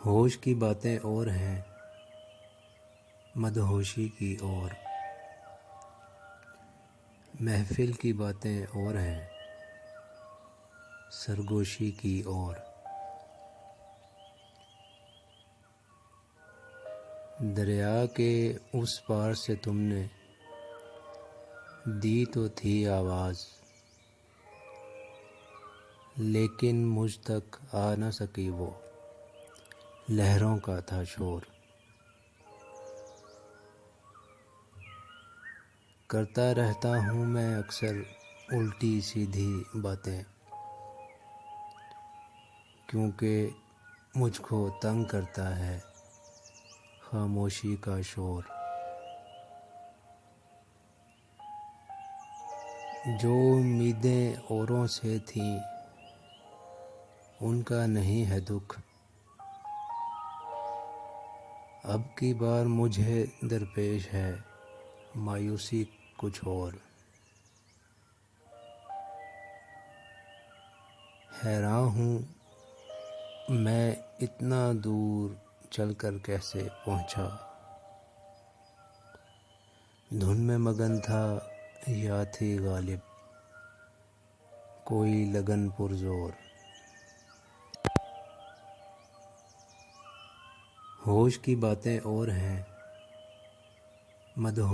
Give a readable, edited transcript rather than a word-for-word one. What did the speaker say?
ہوش کی باتیں اور ہیں، مدہوشی کی اور، محفل کی باتیں اور ہیں، سرگوشی کی اور۔ دریا کے اس پار سے تم نے دی تو تھی آواز، لیکن مجھ تک آ نہ سکی وہ، لہروں کا تھا شور۔ کرتا رہتا ہوں میں اکثر الٹی سیدھی باتیں، کیونکہ مجھ کو تنگ کرتا ہے خاموشی کا شور۔ جو امیدیں اوروں سے تھیں ان کا نہیں ہے دکھ، اب کی بار مجھے درپیش ہے مایوسی کچھ اور۔ حیران ہوں میں اتنا دور چل کر کیسے پہنچا، دھن میں مگن تھا یا تھی غالب کوئی لگن پرزور۔ ہوش کی باتیں اور ہیں، مدہوش